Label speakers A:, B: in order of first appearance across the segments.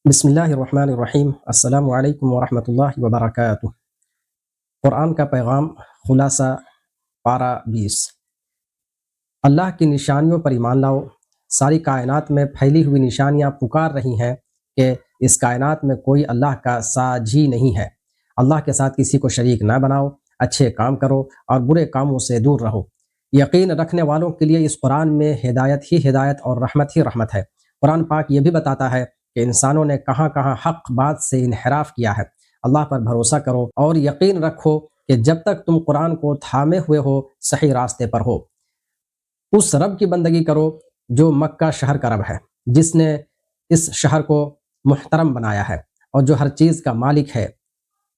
A: بسم اللہ الرحمن الرحیم۔ السلام علیکم ورحمۃ اللہ وبرکاتہ۔ قرآن کا پیغام، خلاصہ، پارہ 20۔ اللہ کی نشانیوں پر ایمان لاؤ۔ ساری کائنات میں پھیلی ہوئی نشانیاں پکار رہی ہیں کہ اس کائنات میں کوئی اللہ کا ساجی نہیں ہے۔ اللہ کے ساتھ کسی کو شریک نہ بناؤ، اچھے کام کرو اور برے کاموں سے دور رہو۔ یقین رکھنے والوں کے لیے اس قرآن میں ہدایت ہی ہدایت اور رحمت ہی رحمت ہے۔ قرآن پاک یہ بھی بتاتا ہے کہ انسانوں نے کہاں کہاں حق بات سے انحراف کیا ہے۔ اللہ پر بھروسہ کرو اور یقین رکھو کہ جب تک تم قرآن کو تھامے ہوئے ہو، صحیح راستے پر ہو۔ اس رب کی بندگی کرو جو مکہ شہر کا رب ہے، جس نے اس شہر کو محترم بنایا ہے اور جو ہر چیز کا مالک ہے۔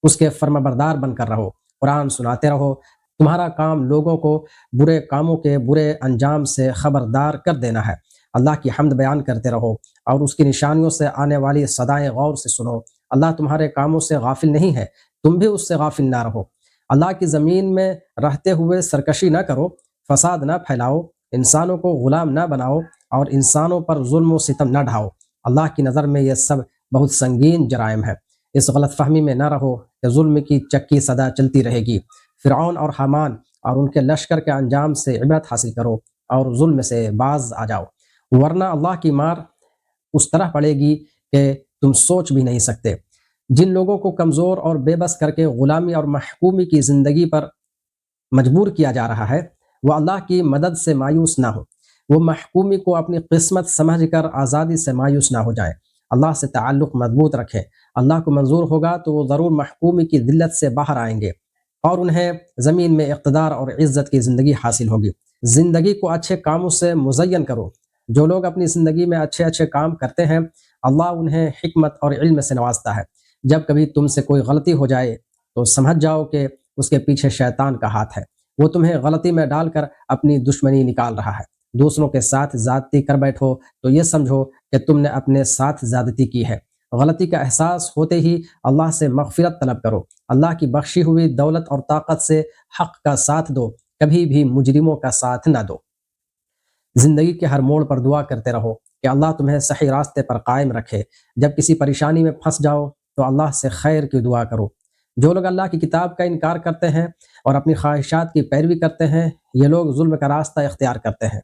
A: اس کے فرما بردار بن کر رہو، قرآن سناتے رہو۔ تمہارا کام لوگوں کو برے کاموں کے برے انجام سے خبردار کر دینا ہے۔ اللہ کی حمد بیان کرتے رہو اور اس کی نشانیوں سے آنے والی صدائیں غور سے سنو۔ اللہ تمہارے کاموں سے غافل نہیں ہے، تم بھی اس سے غافل نہ رہو۔ اللہ کی زمین میں رہتے ہوئے سرکشی نہ کرو، فساد نہ پھیلاؤ، انسانوں کو غلام نہ بناؤ اور انسانوں پر ظلم و ستم نہ ڈھاؤ۔ اللہ کی نظر میں یہ سب بہت سنگین جرائم ہے۔ اس غلط فہمی میں نہ رہو کہ ظلم کی چکی سدا چلتی رہے گی۔ فرعون اور حامان اور ان کے لشکر کے انجام سے عبرت حاصل کرو اور ظلم سے باز آ جاؤ، ورنہ اللہ کی مار اس طرح پڑے گی کہ تم سوچ بھی نہیں سکتے۔ جن لوگوں کو کمزور اور بے بس کر کے غلامی اور محکومی کی زندگی پر مجبور کیا جا رہا ہے، وہ اللہ کی مدد سے مایوس نہ ہو۔ وہ محکومی کو اپنی قسمت سمجھ کر آزادی سے مایوس نہ ہو جائیں۔ اللہ سے تعلق مضبوط رکھیں۔ اللہ کو منظور ہوگا تو وہ ضرور محکومی کی ذلت سے باہر آئیں گے اور انہیں زمین میں اقتدار اور عزت کی زندگی حاصل ہوگی۔ زندگی کو اچھے کاموں سے مزین کرو۔ جو لوگ اپنی زندگی میں اچھے اچھے کام کرتے ہیں، اللہ انہیں حکمت اور علم سے نوازتا ہے۔ جب کبھی تم سے کوئی غلطی ہو جائے تو سمجھ جاؤ کہ اس کے پیچھے شیطان کا ہاتھ ہے۔ وہ تمہیں غلطی میں ڈال کر اپنی دشمنی نکال رہا ہے۔ دوسروں کے ساتھ زیادتی کر بیٹھو تو یہ سمجھو کہ تم نے اپنے ساتھ زیادتی کی ہے۔ غلطی کا احساس ہوتے ہی اللہ سے مغفرت طلب کرو۔ اللہ کی بخشی ہوئی دولت اور طاقت سے حق کا ساتھ دو، کبھی بھی مجرموں کا ساتھ نہ دو۔ زندگی کے ہر موڑ پر دعا کرتے رہو کہ اللہ تمہیں صحیح راستے پر قائم رکھے۔ جب کسی پریشانی میں پھنس جاؤ تو اللہ سے خیر کی دعا کرو۔ جو لوگ اللہ کی کتاب کا انکار کرتے ہیں اور اپنی خواہشات کی پیروی کرتے ہیں، یہ لوگ ظلم کا راستہ اختیار کرتے ہیں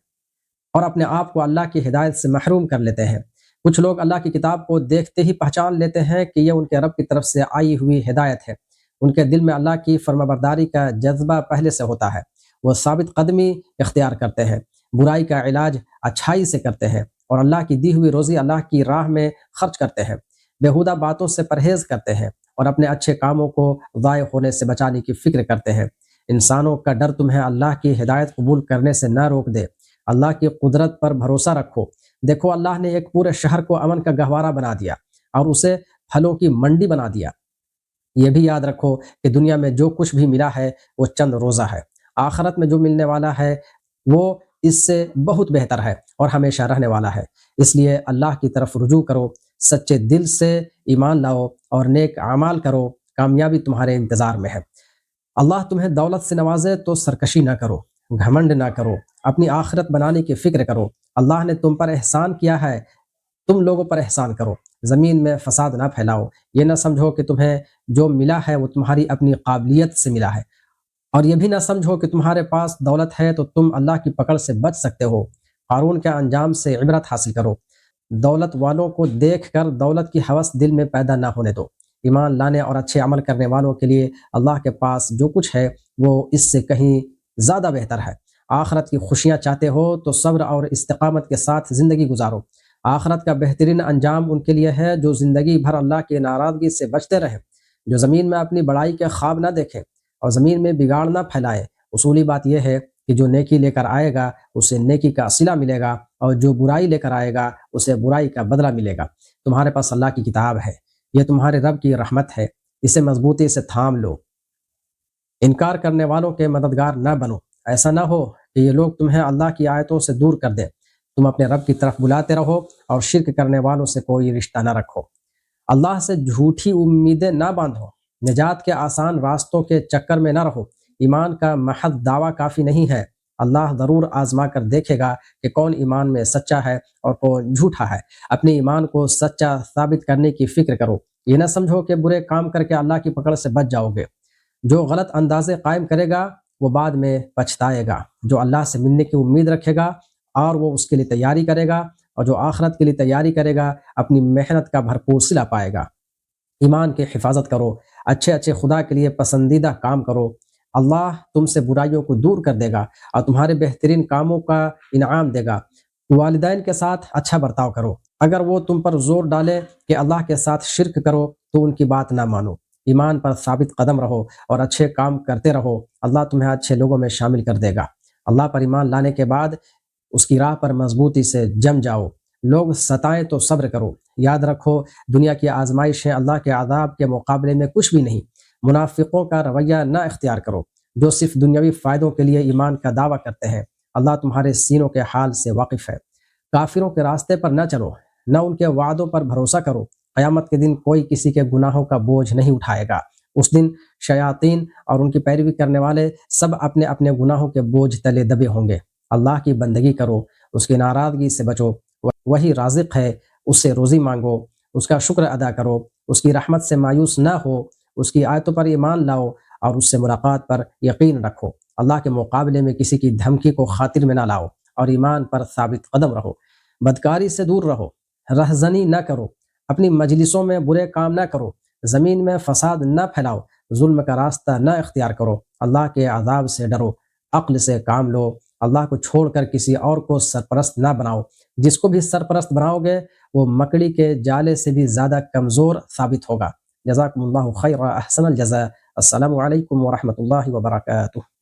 A: اور اپنے آپ کو اللہ کی ہدایت سے محروم کر لیتے ہیں۔ کچھ لوگ اللہ کی کتاب کو دیکھتے ہی پہچان لیتے ہیں کہ یہ ان کے رب کی طرف سے آئی ہوئی ہدایت ہے۔ ان کے دل میں اللہ کی فرمانبرداری کا جذبہ پہلے سے ہوتا ہے۔ وہ ثابت قدمی اختیار کرتے ہیں، برائی کا علاج اچھائی سے کرتے ہیں اور اللہ کی دی ہوئی روزی اللہ کی راہ میں خرچ کرتے ہیں۔ بیہودہ باتوں سے پرہیز کرتے ہیں اور اپنے اچھے کاموں کو ضائع ہونے سے بچانے کی فکر کرتے ہیں۔ انسانوں کا ڈر تمہیں اللہ کی ہدایت قبول کرنے سے نہ روک دے۔ اللہ کی قدرت پر بھروسہ رکھو۔ دیکھو، اللہ نے ایک پورے شہر کو امن کا گہوارہ بنا دیا اور اسے پھلوں کی منڈی بنا دیا۔ یہ بھی یاد رکھو کہ دنیا میں جو کچھ بھی ملا ہے وہ چند روزہ ہے۔ آخرت میں جو ملنے والا ہے وہ اس سے بہت بہتر ہے اور ہمیشہ رہنے والا ہے۔ اس لیے اللہ کی طرف رجوع کرو، سچے دل سے ایمان لاؤ اور نیک اعمال کرو۔ کامیابی تمہارے انتظار میں ہے۔ اللہ تمہیں دولت سے نوازے تو سرکشی نہ کرو، گھمنڈ نہ کرو، اپنی آخرت بنانے کی فکر کرو۔ اللہ نے تم پر احسان کیا ہے، تم لوگوں پر احسان کرو۔ زمین میں فساد نہ پھیلاؤ۔ یہ نہ سمجھو کہ تمہیں جو ملا ہے وہ تمہاری اپنی قابلیت سے ملا ہے، اور یہ بھی نہ سمجھو کہ تمہارے پاس دولت ہے تو تم اللہ کی پکڑ سے بچ سکتے ہو۔ قارون کے انجام سے عبرت حاصل کرو۔ دولت والوں کو دیکھ کر دولت کی ہوس دل میں پیدا نہ ہونے دو۔ ایمان لانے اور اچھے عمل کرنے والوں کے لیے اللہ کے پاس جو کچھ ہے وہ اس سے کہیں زیادہ بہتر ہے۔ آخرت کی خوشیاں چاہتے ہو تو صبر اور استقامت کے ساتھ زندگی گزارو۔ آخرت کا بہترین انجام ان کے لیے ہے جو زندگی بھر اللہ کی ناراضگی سے بچتے رہیں، جو زمین میں اپنی بڑائی کے خواب نہ دیکھیں اور زمین میں بگاڑ نہ پھیلائیں۔ اصولی بات یہ ہے کہ جو نیکی لے کر آئے گا اسے نیکی کا صلہ ملے گا اور جو برائی لے کر آئے گا اسے برائی کا بدلہ ملے گا۔ تمہارے پاس اللہ کی کتاب ہے، یہ تمہارے رب کی رحمت ہے، اسے مضبوطی سے تھام لو۔ انکار کرنے والوں کے مددگار نہ بنو۔ ایسا نہ ہو کہ یہ لوگ تمہیں اللہ کی آیتوں سے دور کر دیں۔ تم اپنے رب کی طرف بلاتے رہو اور شرک کرنے والوں سے کوئی رشتہ نہ رکھو۔ اللہ سے جھوٹی امیدیں نہ باندھو۔ نجات کے آسان راستوں کے چکر میں نہ رہو۔ ایمان کا محض دعویٰ کافی نہیں ہے، اللہ ضرور آزما کر دیکھے گا کہ کون ایمان میں سچا ہے اور کون جھوٹا ہے۔ اپنے ایمان کو سچا ثابت کرنے کی فکر کرو، یہ نہ سمجھو کہ برے کام کر کے اللہ کی پکڑ سے بچ جاؤ گے۔ جو غلط اندازے قائم کرے گا وہ بعد میں پچھتائے گا۔ جو اللہ سے ملنے کی امید رکھے گا اور وہ اس کے لیے تیاری کرے گا، اور جو آخرت کے لیے تیاری کرے گا اپنی محنت کا بھرپور صلہ پائے گا۔ ایمان کی حفاظت کرو، اچھے خدا کے لیے پسندیدہ کام کرو، اللہ تم سے برائیوں کو دور کر دے گا اور تمہارے بہترین کاموں کا انعام دے گا۔ والدین کے ساتھ اچھا برتاؤ کرو، اگر وہ تم پر زور ڈالے کہ اللہ کے ساتھ شرک کرو تو ان کی بات نہ مانو۔ ایمان پر ثابت قدم رہو اور اچھے کام کرتے رہو، اللہ تمہیں اچھے لوگوں میں شامل کر دے گا۔ اللہ پر ایمان لانے کے بعد اس کی راہ پر مضبوطی سے جم جاؤ۔ لوگ ستائیں تو صبر کرو، یاد رکھو دنیا کی آزمائشیں اللہ کے عذاب کے مقابلے میں کچھ بھی نہیں۔ منافقوں کا رویہ نہ اختیار کرو جو صرف دنیاوی فائدوں کے لیے ایمان کا دعویٰ کرتے ہیں۔ اللہ تمہارے سینوں کے حال سے واقف ہے۔ کافروں کے راستے پر نہ چلو، نہ ان کے وعدوں پر بھروسہ کرو۔ قیامت کے دن کوئی کسی کے گناہوں کا بوجھ نہیں اٹھائے گا۔ اس دن شیاطین اور ان کی پیروی کرنے والے سب اپنے اپنے گناہوں کے بوجھ تلے دبے ہوں گے۔ اللہ کی بندگی کرو، اس کی ناراضگی سے بچو، وہی رازق ہے، اس سے روزی مانگو، اس کا شکر ادا کرو، اس کی رحمت سے مایوس نہ ہو، اس کی آیتوں پر ایمان لاؤ اور اس سے ملاقات پر یقین رکھو۔ اللہ کے مقابلے میں کسی کی دھمکی کو خاطر میں نہ لاؤ اور ایمان پر ثابت قدم رہو۔ بدکاری سے دور رہو، رہزنی نہ کرو، اپنی مجلسوں میں برے کام نہ کرو، زمین میں فساد نہ پھیلاؤ، ظلم کا راستہ نہ اختیار کرو، اللہ کے عذاب سے ڈرو، عقل سے کام لو، اللہ کو چھوڑ کر کسی اور کو سرپرست نہ بناؤ۔ جس کو بھی سرپرست بناؤ گے وہ مکڑی کے جالے سے بھی زیادہ کمزور ثابت ہوگا۔ جزاکم اللہ خیر، احسن الجزاء۔ السلام علیکم ورحمۃ اللہ وبرکاتہ۔